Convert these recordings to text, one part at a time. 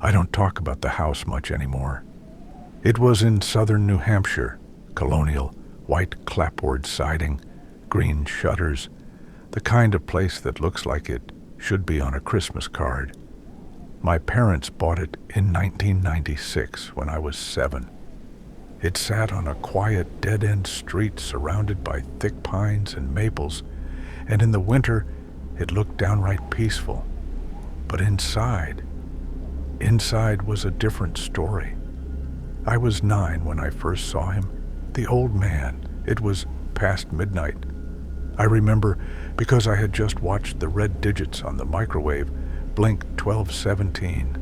I don't talk about the house much anymore. It was in southern New Hampshire, colonial, white clapboard siding, green shutters, the kind of place that looks like it should be on a Christmas card. My parents bought it in 1996 when I was 7. It sat on a quiet dead-end street surrounded by thick pines and maples, and in the winter it looked downright peaceful. But inside was a different story. I was 9 when I first saw him, the old man. It was past midnight. I remember because I had just watched the red digits on the microwave blink 12:17.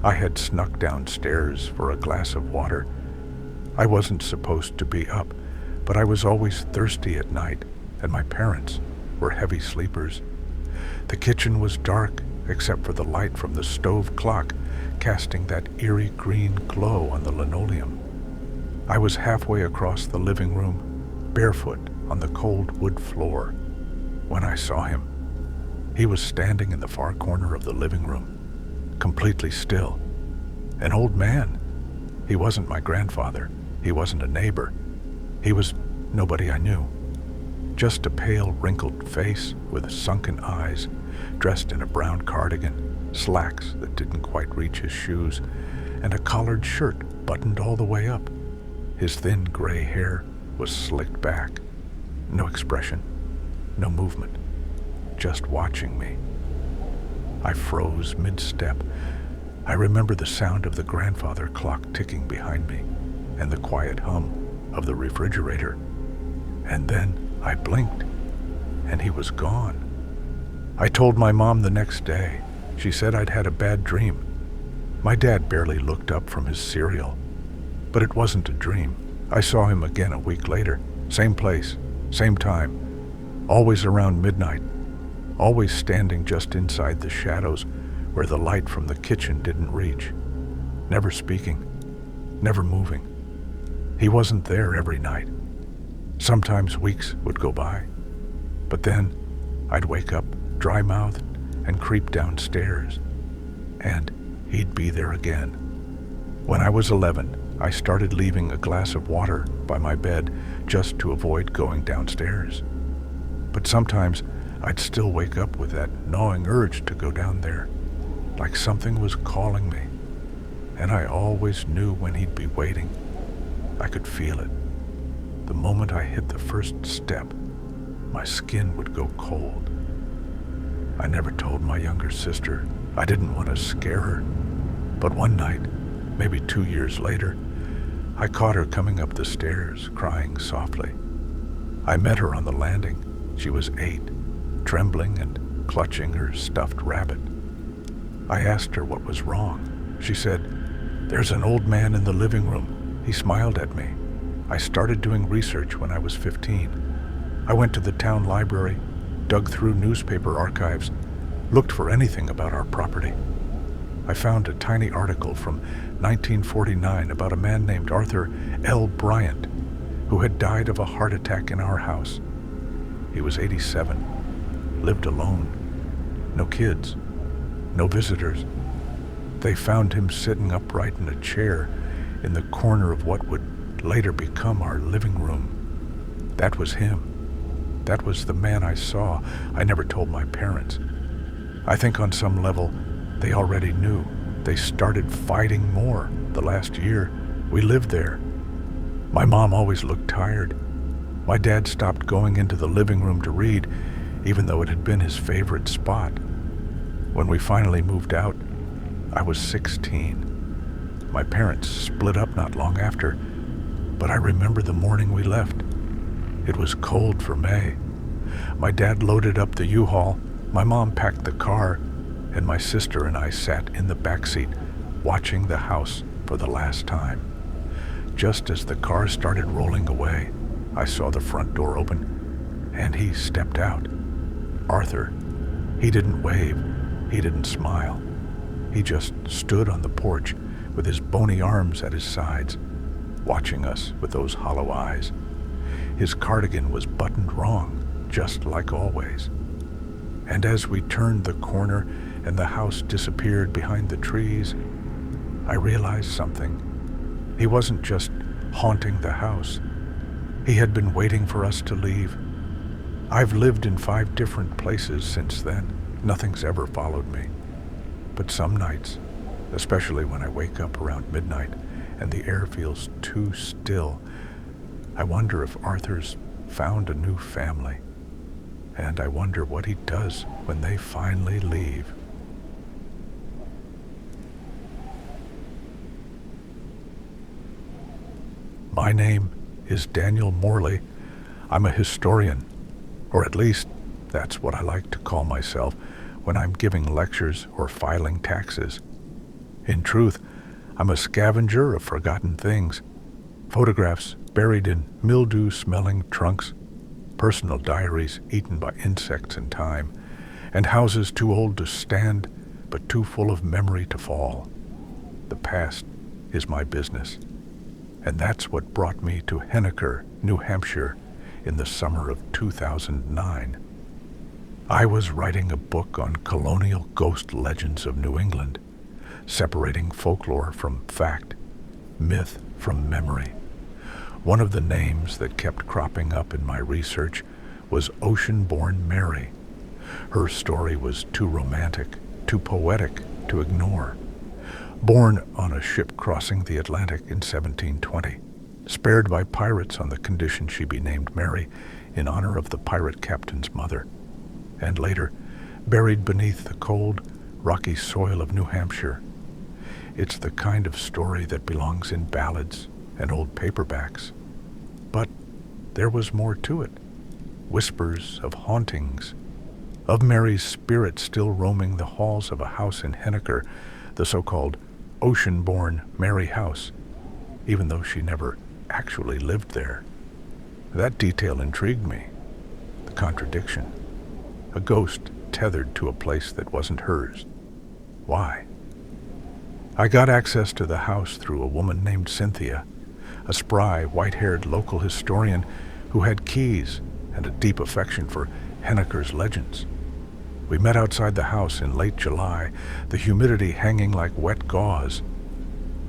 I had snuck downstairs for a glass of water. I wasn't supposed to be up, but I was always thirsty at night, and my parents were heavy sleepers. The kitchen was dark, except for the light from the stove clock casting that eerie green glow on the linoleum. I was halfway across the living room, barefoot on the cold wood floor, when I saw him. He was standing in the far corner of the living room, completely still. An old man. He wasn't my grandfather. He wasn't a neighbor. He was nobody I knew. Just a pale, wrinkled face with sunken eyes, dressed in a brown cardigan, slacks that didn't quite reach his shoes, and a collared shirt buttoned all the way up. His thin gray hair was slicked back. No expression, no movement, just watching me. I froze mid-step. I remember the sound of the grandfather clock ticking behind me and the quiet hum of the refrigerator. And then I blinked, and he was gone. I told my mom the next day. She said I'd had a bad dream. My dad barely looked up from his cereal. But it wasn't a dream. I saw him again a week later. Same place, same time. Always around midnight. Always standing just inside the shadows where the light from the kitchen didn't reach. Never speaking. Never moving. He wasn't there every night. Sometimes weeks would go by. But then I'd wake up dry-mouthed and creep downstairs. And he'd be there again. When I was 11, I started leaving a glass of water by my bed just to avoid going downstairs. But sometimes I'd still wake up with that gnawing urge to go down there, like something was calling me. And I always knew when he'd be waiting. I could feel it. The moment I hit the first step, my skin would go cold. I never told my younger sister. I didn't want to scare her. But one night, maybe 2 years later, I caught her coming up the stairs, crying softly. I met her on the landing. She was 8, trembling and clutching her stuffed rabbit. I asked her what was wrong. She said, "There's an old man in the living room. He smiled at me." I started doing research when I was 15. I went to the town library, dug through newspaper archives, looked for anything about our property. I found a tiny article from 1949 about a man named Arthur L. Bryant, who had died of a heart attack in our house. He was 87, lived alone, no kids, no visitors. They found him sitting upright in a chair in the corner of what would later become our living room. That was him. That was the man I saw. I never told my parents. I think on some level, they already knew. They started fighting more the last year we lived there. My mom always looked tired. My dad stopped going into the living room to read, even though it had been his favorite spot. When we finally moved out, I was 16. My parents split up not long after, but I remember the morning we left. It was cold for May. My dad loaded up the U-Haul, my mom packed the car, and my sister and I sat in the back seat, watching the house for the last time. Just as the car started rolling away, I saw the front door open, and he stepped out. Arthur. He didn't wave. He didn't smile. He just stood on the porch with his bony arms at his sides, watching us with those hollow eyes. His cardigan was buttoned wrong, just like always. And as we turned the corner and the house disappeared behind the trees, I realized something. He wasn't just haunting the house. He had been waiting for us to leave. I've lived in 5 different places since then. Nothing's ever followed me. But some nights, especially when I wake up around midnight and the air feels too still, I wonder if Arthur's found a new family. And I wonder what he does when they finally leave. My name is Daniel Morley. I'm a historian, or at least that's what I like to call myself when I'm giving lectures or filing taxes. In truth, I'm a scavenger of forgotten things, photographs buried in mildew-smelling trunks, personal diaries eaten by insects and time, and houses too old to stand but too full of memory to fall. The past is my business, and that's what brought me to Henniker, New Hampshire, in the summer of 2009. I was writing a book on colonial ghost legends of New England, separating folklore from fact, myth from memory. One of the names that kept cropping up in my research was Ocean-born Mary. Her story was too romantic, too poetic to ignore. Born on a ship crossing the Atlantic in 1720, spared by pirates on the condition she be named Mary in honor of the pirate captain's mother, and later buried beneath the cold, rocky soil of New Hampshire. It's the kind of story that belongs in ballads and old paperbacks. But there was more to it. Whispers of hauntings, of Mary's spirit still roaming the halls of a house in Henniker, the so-called Ocean-born Mary house, even though she never actually lived there. That detail intrigued me. The contradiction. A ghost tethered to a place that wasn't hers. Why? I got access to the house through a woman named Cynthia, a spry, white-haired local historian who had keys and a deep affection for Henniker's legends. We met outside the house in late July, the humidity hanging like wet gauze.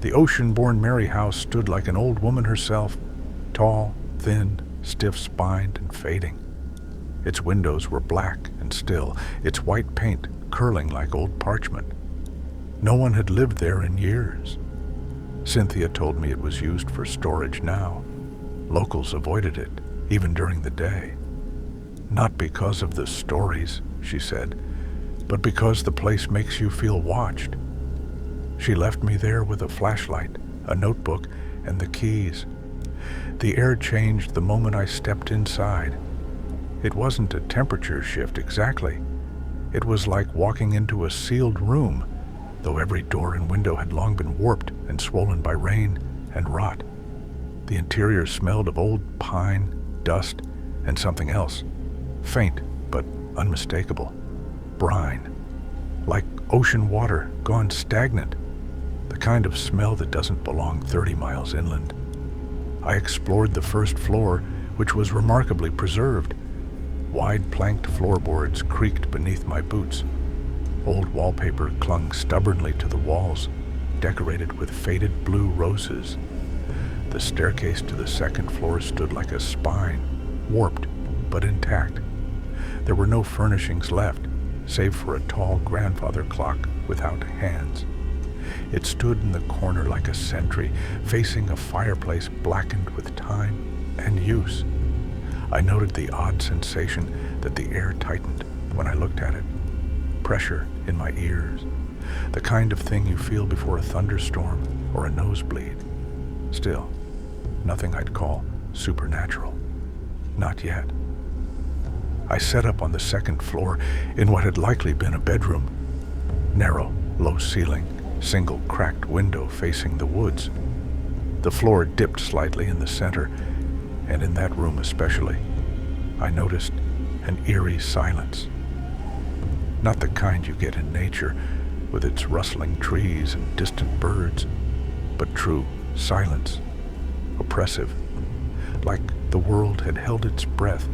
The Ocean-born Mary house stood like an old woman herself, tall, thin, stiff-spined, and fading. Its windows were black and still, its white paint curling like old parchment. No one had lived there in years. Cynthia told me it was used for storage now. Locals avoided it, even during the day. Not because of the stories, she said, but because the place makes you feel watched. She left me there with a flashlight, a notebook, and the keys. The air changed the moment I stepped inside. It wasn't a temperature shift exactly. It was like walking into a sealed room, though every door and window had long been warped and swollen by rain and rot. The interior smelled of old pine, dust, and something else, faint but unmistakable. Brine, like ocean water gone stagnant, the kind of smell that doesn't belong 30 miles inland. I explored the first floor, which was remarkably preserved. Wide planked floorboards creaked beneath my boots. Old wallpaper clung stubbornly to the walls, decorated with faded blue roses. The staircase to the second floor stood like a spine, warped but intact. There were no furnishings left, save for a tall grandfather clock without hands. It stood in the corner like a sentry, facing a fireplace blackened with time and use. I noted the odd sensation that the air tightened when I looked at it. Pressure in my ears, the kind of thing you feel before a thunderstorm or a nosebleed. Still, nothing I'd call supernatural. Not yet. I set up on the second floor in what had likely been a bedroom. Narrow, low ceiling, single cracked window facing the woods. The floor dipped slightly in the center, and in that room especially, I noticed an eerie silence. Not the kind you get in nature, with its rustling trees and distant birds, but true silence, oppressive, like the world had held its breath.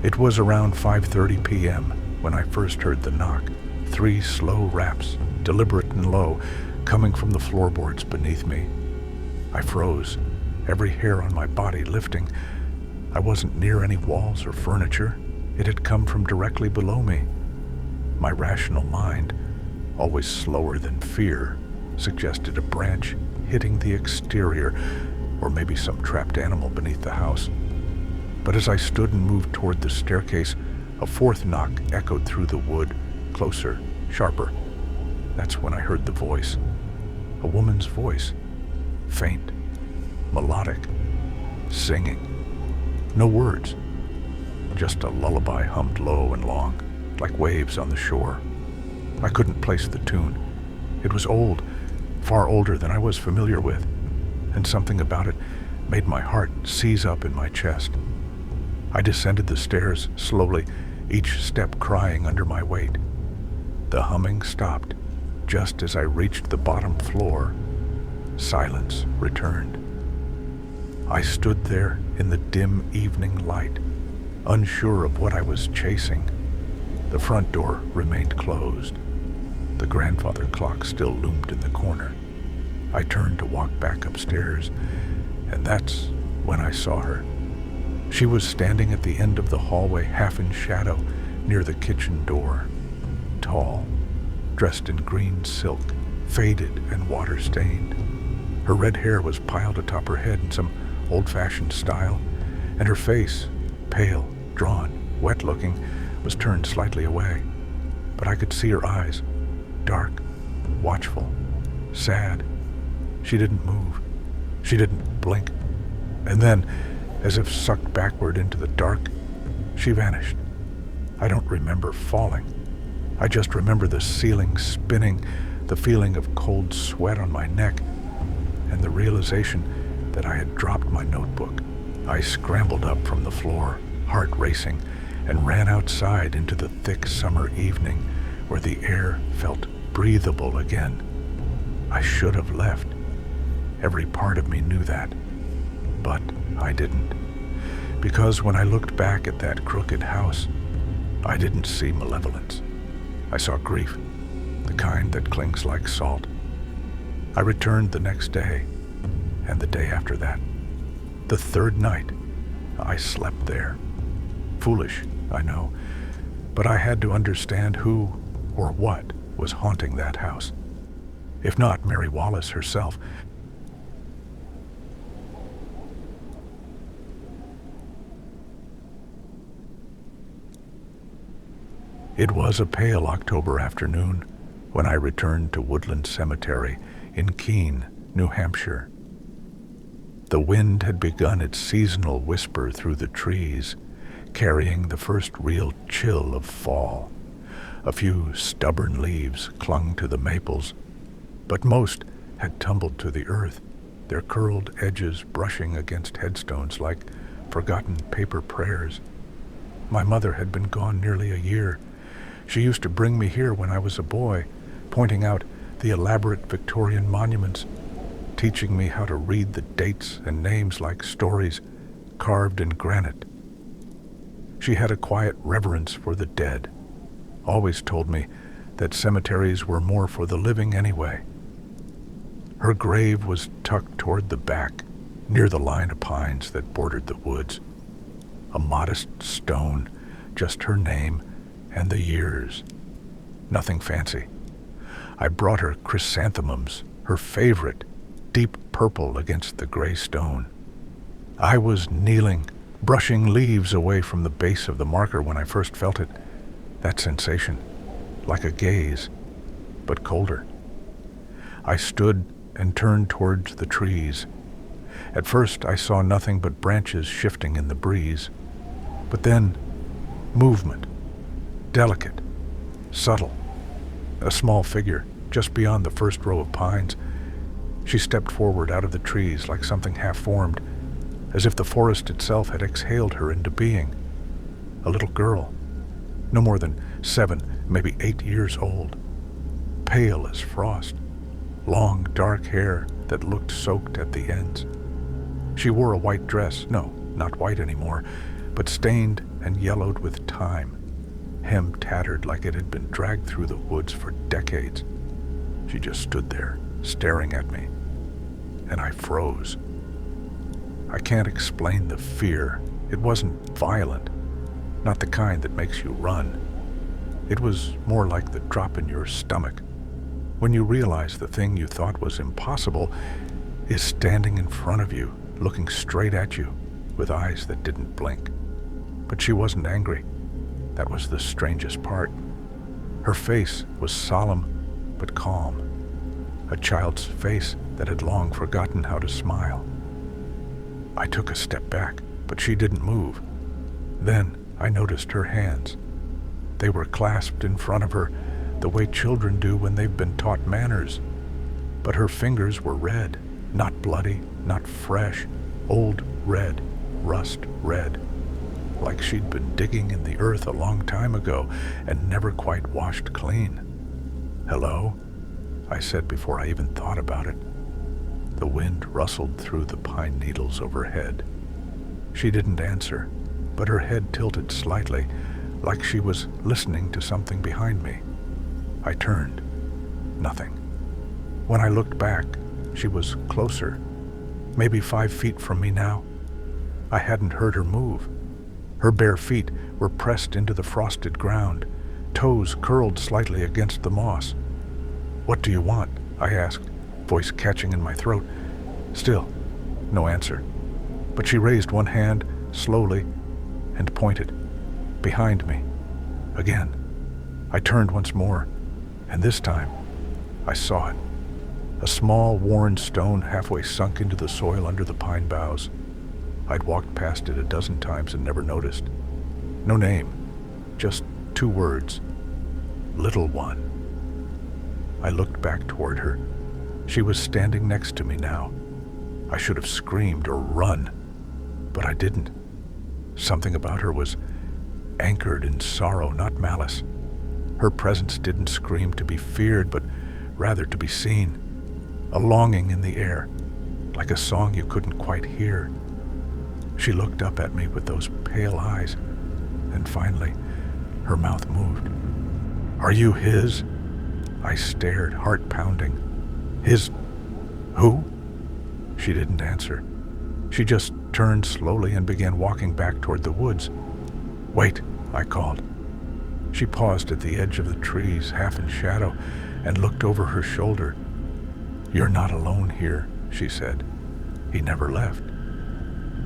It was around 5:30 p.m. when I first heard the knock, 3 slow raps, deliberate and low, coming from the floorboards beneath me. I froze, every hair on my body lifting. I wasn't near any walls or furniture. It had come from directly below me. My rational mind, always slower than fear, suggested a branch hitting the exterior, or maybe some trapped animal beneath the house. But as I stood and moved toward the staircase, a 4th knock echoed through the wood, closer, sharper. That's when I heard the voice. A woman's voice. Faint, melodic, singing. No words. Just a lullaby hummed low and long, like waves on the shore. I couldn't place the tune. It was old, far older than I was familiar with, and something about it made my heart seize up in my chest. I descended the stairs slowly, each step crying under my weight. The humming stopped just as I reached the bottom floor. Silence returned. I stood there in the dim evening light, unsure of what I was chasing. The front door remained closed. The grandfather clock still loomed in the corner. I turned to walk back upstairs, and that's when I saw her. She was standing at the end of the hallway, half in shadow, near the kitchen door. Tall, dressed in green silk, faded and water-stained. Her red hair was piled atop her head in some old-fashioned style, and her face, pale, drawn, wet-looking, was turned slightly away. But I could see her eyes, dark, watchful, sad. She didn't move. She didn't blink. And then, as if sucked backward into the dark, she vanished. I don't remember falling. I just remember the ceiling spinning, the feeling of cold sweat on my neck, and the realization that I had dropped my notebook. I scrambled up from the floor, heart racing, and ran outside into the thick summer evening where the air felt breathable again. I should have left. Every part of me knew that. But I didn't. Because when I looked back at that crooked house, I didn't see malevolence. I saw grief, the kind that clings like salt. I returned the next day, and the day after that. The 3rd night, I slept there. Foolish, I know, but I had to understand who or what was haunting that house. If not Mary Wallace herself. It was a pale October afternoon when I returned to Woodland Cemetery in Keene, New Hampshire. The wind had begun its seasonal whisper through the trees, carrying the first real chill of fall. A few stubborn leaves clung to the maples, but most had tumbled to the earth, their curled edges brushing against headstones like forgotten paper prayers. My mother had been gone nearly a year. She used to bring me here when I was a boy, pointing out the elaborate Victorian monuments, teaching me how to read the dates and names like stories carved in granite. She had a quiet reverence for the dead, always told me that cemeteries were more for the living anyway. Her grave was tucked toward the back, near the line of pines that bordered the woods. A modest stone, just her name and the years. Nothing fancy. I brought her chrysanthemums, her favorite, deep purple against the gray stone. I was kneeling, brushing leaves away from the base of the marker when I first felt it. That sensation, like a gaze, but colder. I stood and turned towards the trees. At first I saw nothing but branches shifting in the breeze, but then movement, delicate, subtle. A small figure just beyond the first row of pines. She stepped forward out of the trees like something half-formed, as if the forest itself had exhaled her into being. A little girl, no more than 7, maybe 8 years old, pale as frost, long dark hair that looked soaked at the ends. She wore a white dress, no, not white anymore, but stained and yellowed with time. hem tattered like it had been dragged through the woods for decades. She just stood there, staring at me, and I froze. I can't explain the fear. It wasn't violent, not the kind that makes you run. It was more like the drop in your stomach when you realize the thing you thought was impossible is standing in front of you, looking straight at you with eyes that didn't blink. But she wasn't angry. That was the strangest part. Her face was solemn but calm, a child's face that had long forgotten how to smile. I took a step back, but she didn't move. Then I noticed her hands. They were clasped in front of her the way children do when they've been taught manners. But her fingers were red, not bloody, not fresh, old red, rust red, like she'd been digging in the earth a long time ago and never quite washed clean. "Hello?" I said before I even thought about it. The wind rustled through the pine needles overhead. She didn't answer, but her head tilted slightly, like she was listening to something behind me. I turned. Nothing. When I looked back, she was closer, maybe 5 feet from me now. I hadn't heard her move. Her bare feet were pressed into the frosted ground, toes curled slightly against the moss. "What do you want?" I asked, voice catching in my throat. Still, no answer. But she raised one hand, slowly, and pointed. Behind me. Again. I turned once more, and this time, I saw it. A small, worn stone halfway sunk into the soil under the pine boughs. I'd walked past it a dozen times and never noticed. No name, just 2 words. Little one. I looked back toward her. She was standing next to me now. I should have screamed or run, but I didn't. Something about her was anchored in sorrow, not malice. Her presence didn't scream to be feared, but rather to be seen. A longing in the air, like a song you couldn't quite hear. She looked up at me with those pale eyes, and finally, her mouth moved. "Are you his?" I stared, heart pounding. "His who?" She didn't answer. She just turned slowly and began walking back toward the woods. "Wait," I called. She paused at the edge of the trees, half in shadow, and looked over her shoulder. "You're not alone here," she said. "He never left."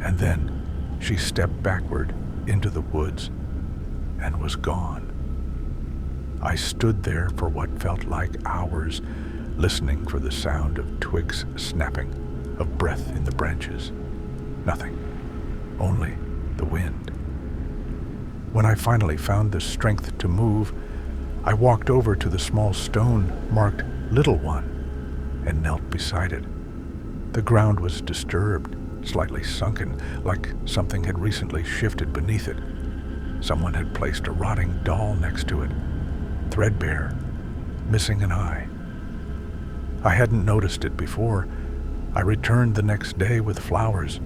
And then she stepped backward into the woods and was gone. I stood there for what felt like hours, listening for the sound of twigs snapping, of breath in the branches. Nothing. Only the wind. When I finally found the strength to move, I walked over to the small stone marked Little One and knelt beside it. The ground was disturbed, slightly sunken, like something had recently shifted beneath it. Someone had placed a rotting doll next to it, threadbare, missing an eye. I hadn't noticed it before. I returned the next day with flowers,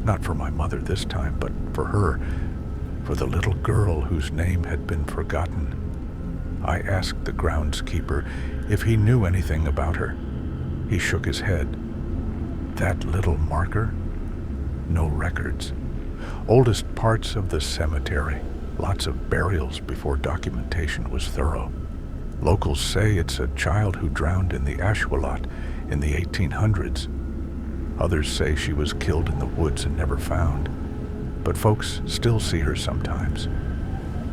not for my mother this time, but for her, for the little girl whose name had been forgotten. I asked the groundskeeper if he knew anything about her. He shook his head. That little marker? No records. Oldest parts of the cemetery. Lots of burials before documentation was thorough. Locals say it's a child who drowned in the Ashuelot in the 1800s. Others say she was killed in the woods and never found. But folks still see her sometimes.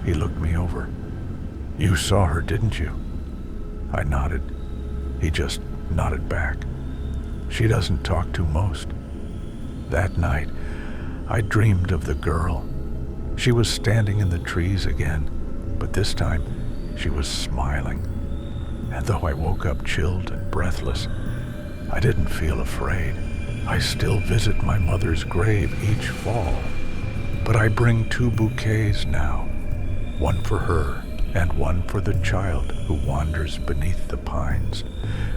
He looked me over. "You saw her, didn't you?" I nodded. He just nodded back. "She doesn't talk to most." That night, I dreamed of the girl. She was standing in the trees again, but this time she was smiling. And though I woke up chilled and breathless, I didn't feel afraid. I still visit my mother's grave each fall, but I bring 2 bouquets now, one for her and one for the child who wanders beneath the pines,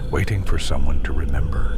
waiting for someone to remember.